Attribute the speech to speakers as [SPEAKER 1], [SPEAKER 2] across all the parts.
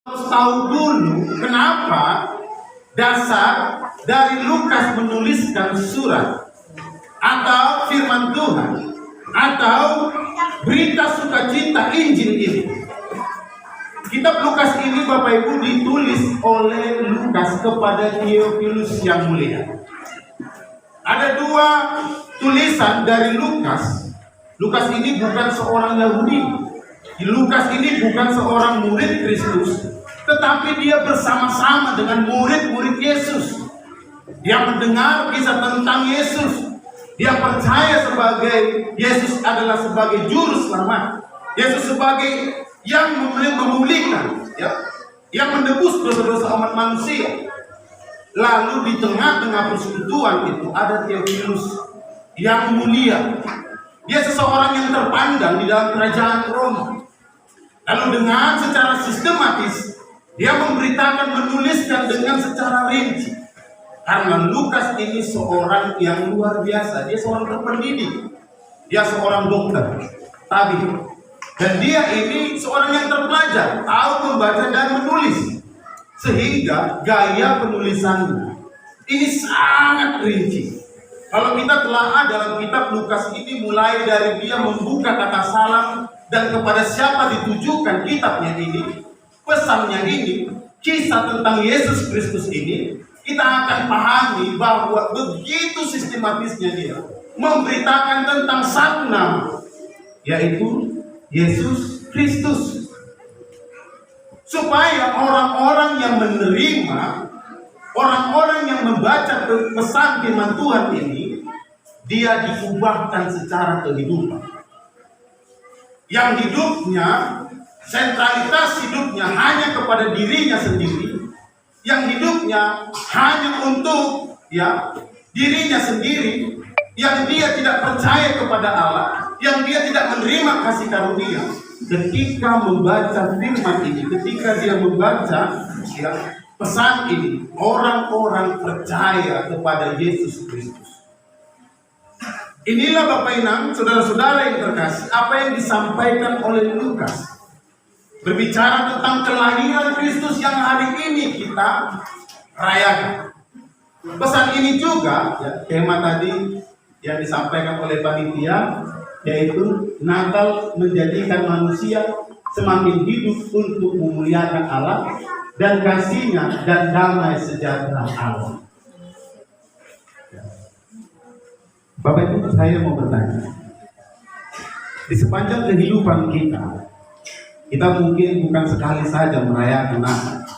[SPEAKER 1] Harus tahu dulu kenapa dasar dari Lukas menuliskan surat atau firman Tuhan atau berita sukacita Injil ini. Kitab Lukas ini Bapak Ibu ditulis oleh Lukas kepada Theophilus yang mulia. Ada dua tulisan dari Lukas. Lukas ini bukan seorang Yahudi. Lukas ini bukan seorang murid Kristus, tetapi dia bersama-sama dengan murid-murid Yesus. Dia mendengar kisah tentang Yesus. Dia percaya sebagai Yesus adalah sebagai juru selamat. Yesus sebagai yang memulihkan, ya, yang menebus dosa-dosa umat manusia. Lalu di tengah-tengah persekutuan itu ada Theophilus yang mulia. Dia seseorang yang terpandang di dalam kerajaan Roma. Lalu dengan secara sistematis dia memberitakan, menuliskan dengan secara rinci. Karena Lukas ini seorang yang luar biasa. Dia seorang terpendidik. Dia seorang dokter, tabib. Dan dia ini seorang yang terpelajar, tahu membaca dan menulis. Sehingga gaya penulisannya ini sangat rinci. Kalau kita telah dalam kitab Lukas ini, mulai dari dia membuka kata salam dan kepada siapa ditujukan kitabnya ini, pesannya ini, kisah tentang Yesus Kristus ini, kita akan pahami bahwa begitu sistematisnya dia memberitakan tentang satu nama, yaitu Yesus Kristus. Supaya orang-orang yang menerima, orang-orang yang membaca pesan firman Tuhan ini, dia diubahkan secara kehidupan. Yang hidupnya, sentralitas hidupnya hanya kepada dirinya sendiri, yang hidupnya hanya untuk dirinya sendiri, yang dia tidak percaya kepada Allah, yang dia tidak menerima kasih karunia. Ketika membaca firman ini, ketika dia membaca pesan ini, orang-orang percaya kepada Yesus Kristus. Inilah Bapak Ibu, saudara-saudara yang terkasih, apa yang disampaikan oleh Lukas. Berbicara tentang kelahiran Kristus yang hari ini kita rayakan. Pesan ini juga, tema tadi yang disampaikan oleh panitia, yaitu Natal menjadikan manusia semakin hidup untuk memuliakan Allah dan kasih-Nya dan damai sejahtera Allah. Bapak Ibu, saya mau bertanya, di sepanjang kehidupan kita mungkin bukan sekali saja merayakan Natal.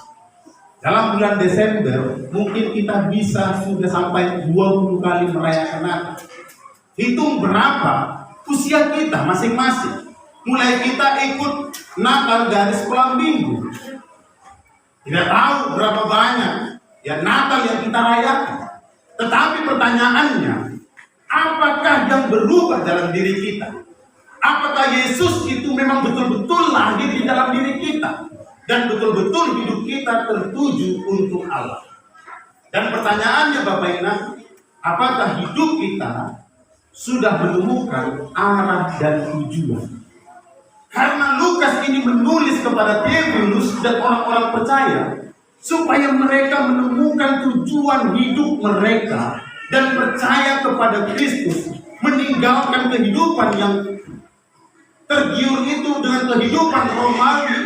[SPEAKER 1] Dalam bulan Desember mungkin kita bisa sudah sampai 20 kali merayakan Natal. Hitung berapa usia kita masing-masing. Mulai kita ikut Natal dari sekolah minggu, tidak tahu berapa banyak Natal yang kita rayakan. Tetapi pertanyaannya, apakah yang berubah dalam diri kita? Apakah Yesus itu memang betul-betul lahir di dalam diri kita dan betul-betul hidup kita tertuju untuk Allah? Dan pertanyaannya Bapak Ibu, apakah hidup kita sudah menemukan arah dan tujuan? Karena Lukas ini menulis kepada Theophilus dan orang-orang percaya supaya mereka menemukan tujuan hidup mereka dan percaya kepada Kristus, meninggalkan kehidupan yang tergiur itu dengan kehidupan Romawi,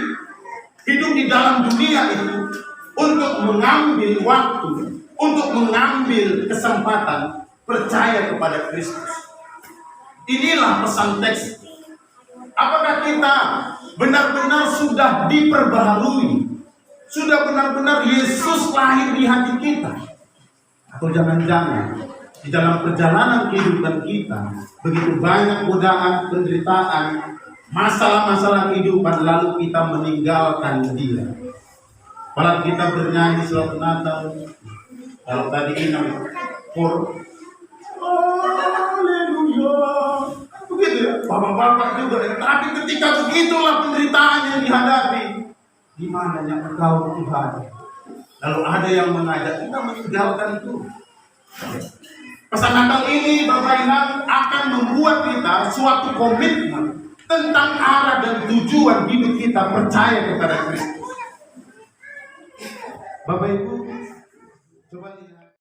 [SPEAKER 1] hidup di dalam dunia itu, untuk mengambil waktu, untuk mengambil kesempatan percaya kepada Kristus. Inilah pesan teks. Apakah kita benar-benar sudah diperbaharui? Sudah benar-benar Yesus lahir di hati kita? Atau jangan-jangan di dalam perjalanan kehidupan kita begitu banyak godaan, penderitaan, masalah-masalah kehidupan, lalu kita meninggalkan Dia. Kalau kita bernyanyi suatu Natal, kalau tadi ini haleluya, begitu ya, bapak-bapak juga. Tapi ketika begitulah penderitaan yang dihadapi, gimana yang engkau Tuhan? Lalu ada yang mengajak kita meninggalkan itu. Pesan Natal ini Bapak Ibu akan membuat kita suatu komitmen tentang arah dan tujuan hidup kita percaya kepada Kristus. Bapak Ibu, coba lihat.